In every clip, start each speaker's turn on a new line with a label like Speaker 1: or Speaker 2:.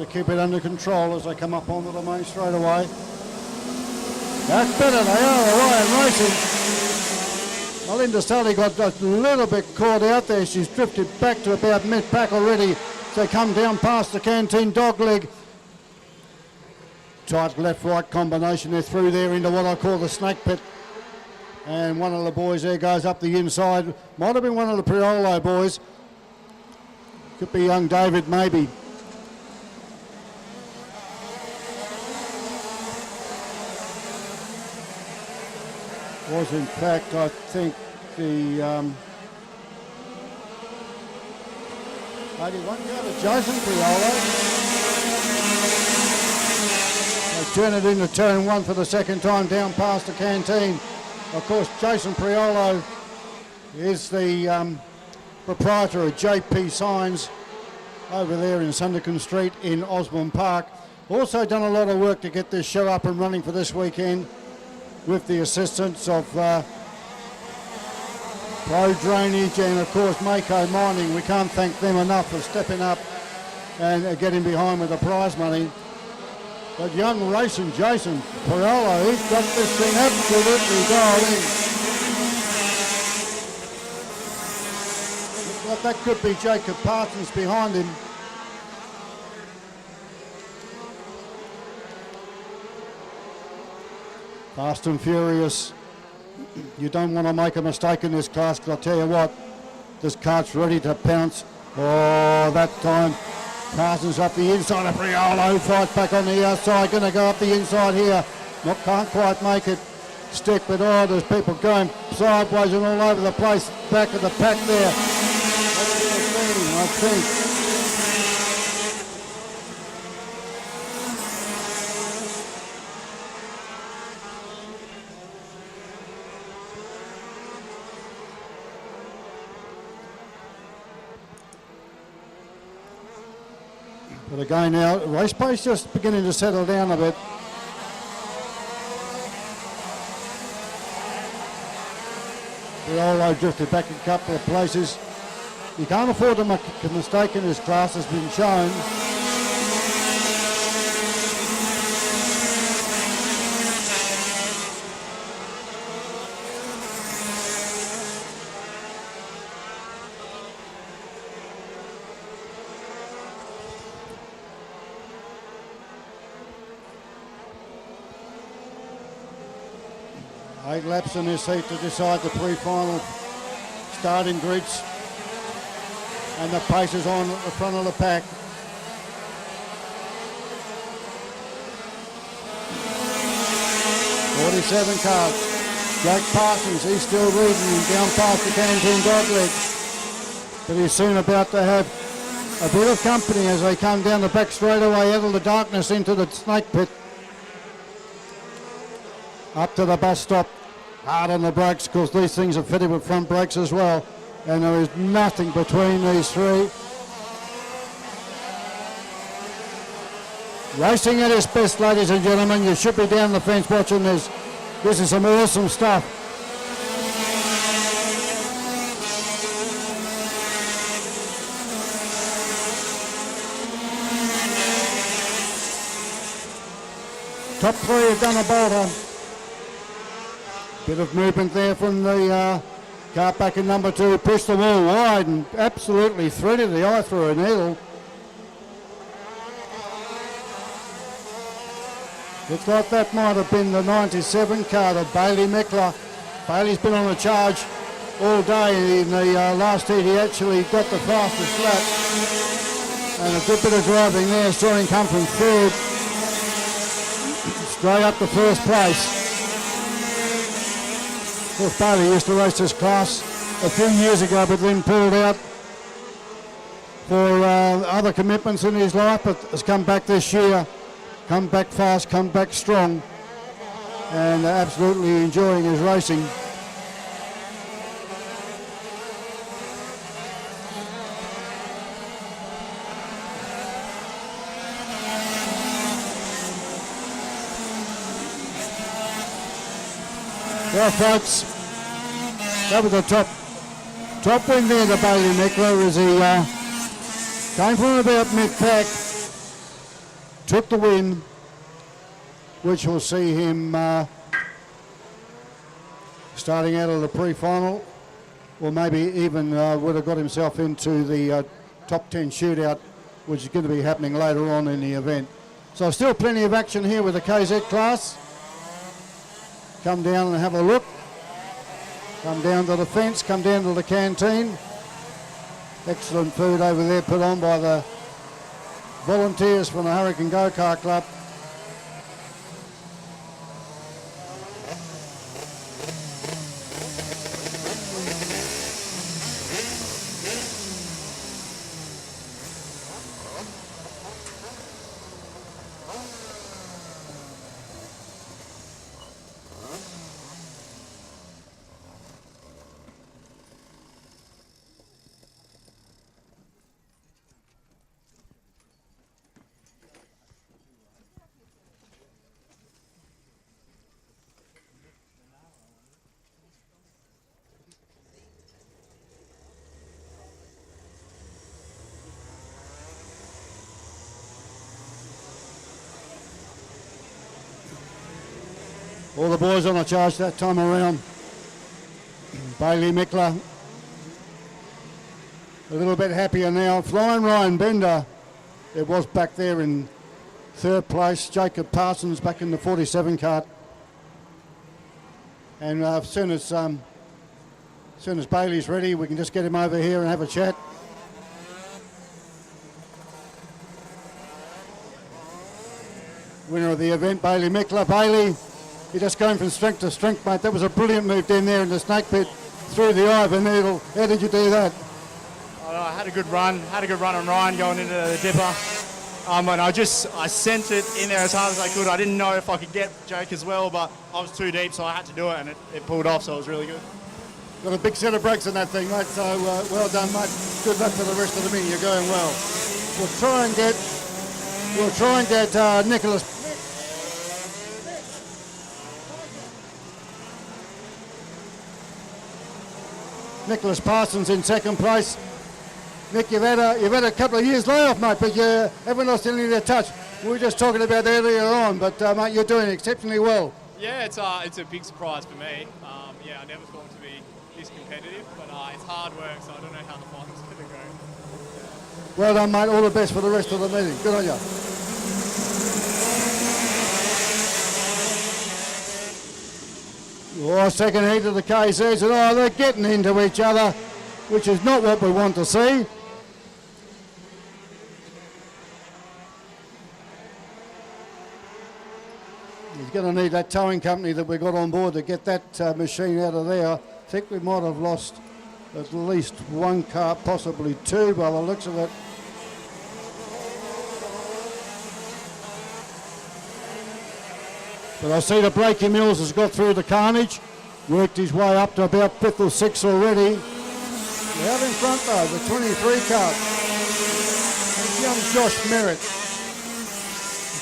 Speaker 1: keep it under control as they come up onto the main straightaway. That's better, they are away and racing. Melinda Sully got a little bit caught out there. She's drifted back to about mid-pack already. So they come down past the Canteen dog leg. Tight left-right combination. They're through there into what I call the snake pit. And one of the boys there goes up the inside. Might have been one of the Priolo boys. Could be young David, maybe. Was in fact, I think, the 81 yard of Jason Priolo. They turn it into turn one for the second time down past the Canteen. Of course, Jason Priolo is the proprietor of JP Signs over there in Sunderland Street in Osborne Park. Also done a lot of work to get this show up and running for this weekend with the assistance of Pro Drainage and of course Mako Mining. We can't thank them enough for stepping up and getting behind with the prize money. But young racing Jason Priolo, he's got this thing absolutely dialed in. Looks like that could be Jacob Parsons behind him. Fast and furious. You don't want to make a mistake in this class, because I'll tell you what, this cart's ready to pounce. Oh, that time Parsons up the inside of Priolo, fights back on the outside, going to go up the inside here. Can't quite make it stick, but oh, there's people going sideways and all over the place. Back of the pack there. That's the feeling, I think. But again now, race pace just beginning to settle down a bit. Priolo drifted back a couple of places. You can't afford to make a mistake in this class, has been shown. 8 laps in this heat to decide the pre-final starting grids, and the pace is on at the front of the pack. .47 cars. Jack Parsons, he's still leading down past the Canteen dogleg, but he's soon about to have a bit of company as they come down the back straightaway out of the darkness into the snake pit. Up to the bus stop, hard on the brakes, because these things are fitted with front brakes as well, and there is nothing between these three. Racing at its best, ladies and gentlemen. You should be down the fence watching this. This is some awesome stuff. Top three have done a bolter. Bit of movement there from the car back in number 2. Pushed the wall wide and absolutely threaded the eye through a needle. Looks like that might have been the 97 car of Bailey Meckler. Bailey's been on a charge all day. In the last heat he actually got the fastest lap. And a good bit of driving there. Saw him come from third straight up to first place. Of course, Bailey used to race this class a few years ago, but then pulled out for other commitments in his life, but has come back this year. Come back fast, come back strong, and absolutely enjoying his racing. Well, folks, that was the top win there to Bailey Meckler as he came from about mid-pack. took the win, which will see him starting out of the pre-final, or maybe even would have got himself into the top 10 shootout, which is going to be happening later on in the event. So still plenty of action here with the KZ class. Come down and have a look. Come down to the fence, come down to the canteen. Excellent food over there put on by the volunteers from the Hurricane Go-Kart Club. All the boys on the charge that time around. Bailey Mickler a little bit happier now. Flying Ryan Bender, it was back there in third place. Jacob Parsons back in the 47 cart. And as soon as Bailey's ready, we can just get him over here and have a chat. Winner of the event, Bailey Mickler. Bailey, you're just going from strength to strength, mate. That was a brilliant move down there in the snake pit through the eye of a needle. How did you do that?
Speaker 2: I had a good run on Ryan going into the dipper. And I sent it in there as hard as I could. I didn't know if I could get Jake as well, but I was too deep, so I had to do it, and it pulled off, so it was really good.
Speaker 1: Got a big set of brakes on that thing, mate, so well done, mate. Good luck for the rest of the meeting. You're going well. We'll try and get Nicholas Parsons in second place. Nick, you've had a couple of years layoff, mate, but you haven't lost any of your touch. We were just talking about earlier on, but mate, you're doing exceptionally well.
Speaker 3: Yeah, it's a big surprise for me. I never thought it to be this competitive, but it's hard work, so I don't know how the finals are going to go.
Speaker 1: Well done, mate. All the best for the rest of the meeting. Good on you. Oh, second heat of the KZs, and they're getting into each other, which is not what we want to see. He's going to need that towing company that we got on board to get that machine out of there. I think we might have lost at least one car, possibly two, by the looks of it. But I see the Blakey Mills has got through the carnage, worked his way up to about 5th or 6th already. We're out in front though, the 23 car. It's young Josh Merritt.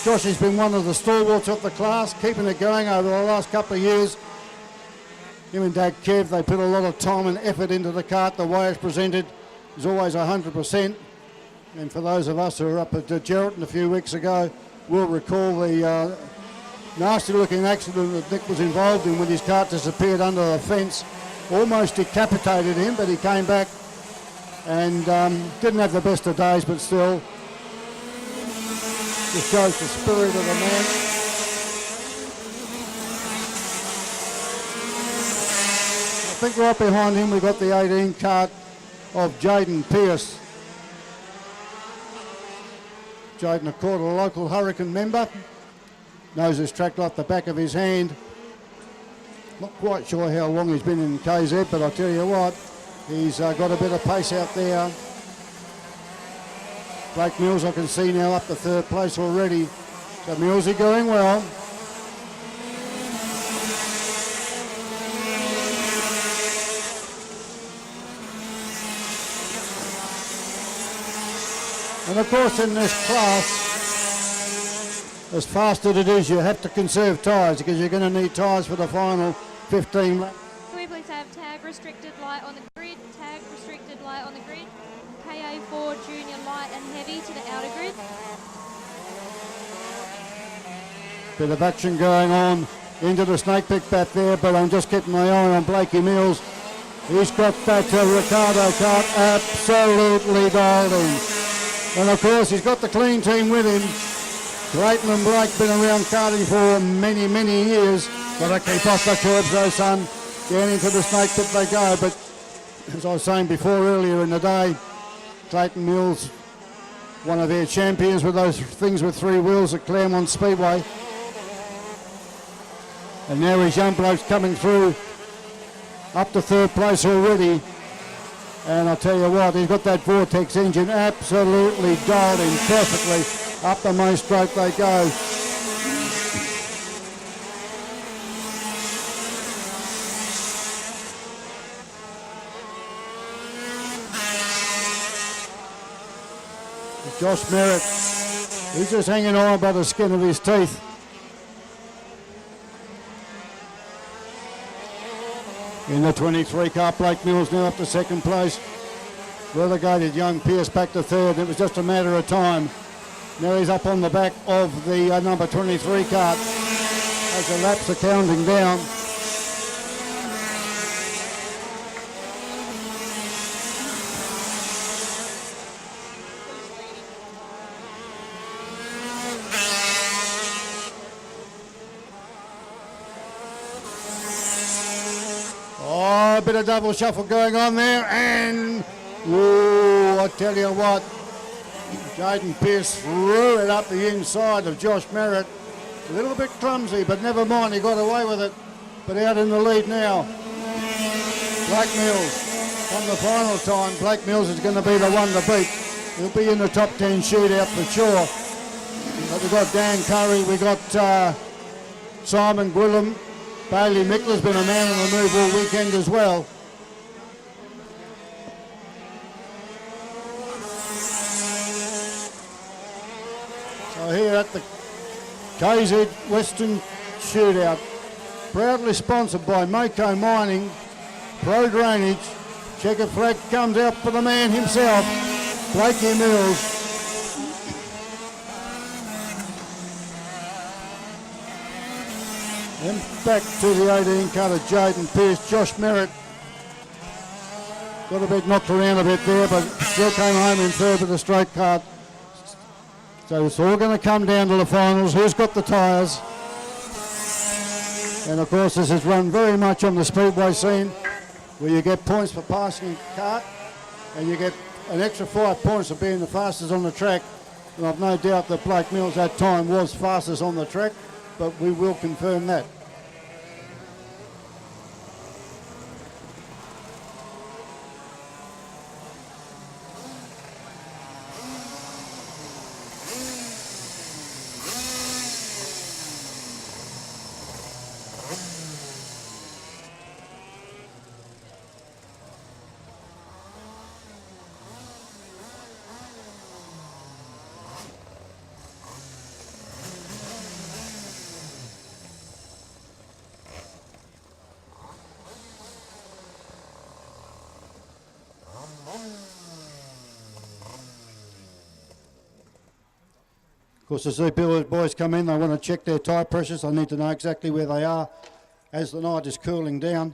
Speaker 1: Josh has been one of the stalwarts of the class, keeping it going over the last couple of years. Him and Dad Kev, they put a lot of time and effort into the kart. The way it's presented is always 100%. And for those of us who were up at Geraldton a few weeks ago, we'll recall the nasty looking accident that Nick was involved in when his kart disappeared under the fence. Almost decapitated him, but he came back and didn't have the best of days, but still just shows the spirit of the man. I think right behind him we've got the 18 kart of Jaden Pearce. Jaden, of course, a local Hurricane member. Knows this track like the back of his hand. Not quite sure how long he's been in KZ, but I'll tell you what, he's got a bit of pace out there. Blake Mills, I can see now up to 3rd place already. So Millsy going well. And of course in this class, as fast as it is, you have to conserve tyres because you're going to need tyres for the final 15 laps.
Speaker 4: Can we please have tag restricted light on the grid, tag restricted light on the grid, KA4 junior light and heavy to the outer grid.
Speaker 1: Bit of action going on into the snake pit back there, but I'm just keeping my eye on Blakey Mills. He's got that Ricardo cart absolutely dialed in. And of course he's got the clean team with him. Clayton and Blake been around karting for many, many years. Got to keep off the curbs though, son. Down into the snake pit they go, but as I was saying before earlier in the day, Clayton Mills, one of their champions with those things with 3 wheels at Claremont Speedway. And now his young bloke's coming through up to 3rd place already. And I'll tell you what, he's got that Vortex engine absolutely dialed in perfectly. Up the main stroke they go. Josh Merritt, he's just hanging on by the skin of his teeth. In the 23 car, Blake Mills now up to 2nd place. Relegated young Pierce back to 3rd. It was just a matter of time. Now he's up on the back of the number 23 car as the laps are counting down. Oh, a bit of double shuffle going on there, and ooh, I tell you what, Jaden Pearce threw it up the inside of Josh Merritt. A little bit clumsy, but never mind, he got away with it. But out in the lead now, Blake Mills. Come the final time, Blake Mills is going to be the one to beat. He'll be in the top 10 shootout for sure. But we've got Dan Curry, we've got Simon Gwillam. Bailey Mickler's been a man on the move all weekend as well. So here at the KZ Western Shootout, proudly sponsored by Mako Mining, Pro Drainage. Checker flag comes out for the man himself, Blakey Mills. Then back to the 18 car of Jaden Pearce. Josh Merritt got a bit knocked around a bit there, but still came home in 3rd with the straight cart. So it's all going to come down to the finals. Who's got the tyres? And of course this is run very much on the speedway scene, where you get points for passing a cart and you get an extra 5 points for being the fastest on the track. And I've no doubt that Blake Mills that time was fastest on the track, but we will confirm that. Of course, as the boys come in, they want to check their tyre pressures. I need to know exactly where they are as the night is cooling down.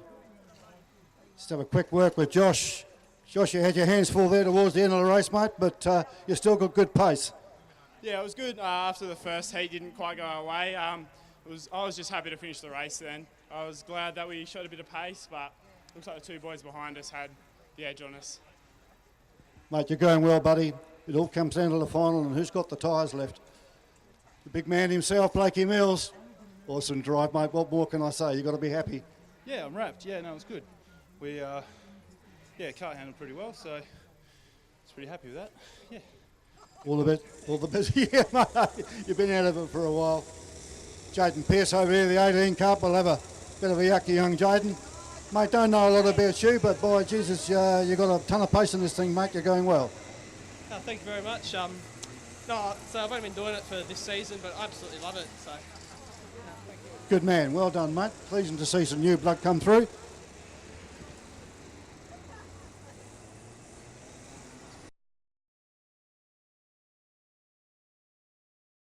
Speaker 1: Just have a quick work with Josh. Josh, you had your hands full there towards the end of the race, mate, but you still got good pace.
Speaker 3: Yeah, it was good. After the first heat didn't quite go our way. I was just happy to finish the race then. I was glad that we showed a bit of pace, but looks like the 2 boys behind us had the edge on us.
Speaker 1: Mate, you're going well, buddy. It all comes down to the final and who's got the tyres left. The big man himself, Blakey Mills. Awesome drive, mate. What more can I say? You've got to be happy.
Speaker 5: Yeah, I'm wrapped. Yeah, no, it was good. We, cart handled pretty well, so I was pretty happy with that. Yeah.
Speaker 1: All the best. Yeah, mate. You've been out of it for a while. Jaden Pearce over here, the 18 Cup. We'll have a bit of a yucky young Jaden. Mate, don't know a lot about you, but boy, Jesus, you've got a ton of pace in this thing, mate. You're going well.
Speaker 6: Oh, thank you very much. So I've only been doing it for this season, but I absolutely love it. So, thank you.
Speaker 1: Good man. Well done, mate. Pleasing to see some new blood come through.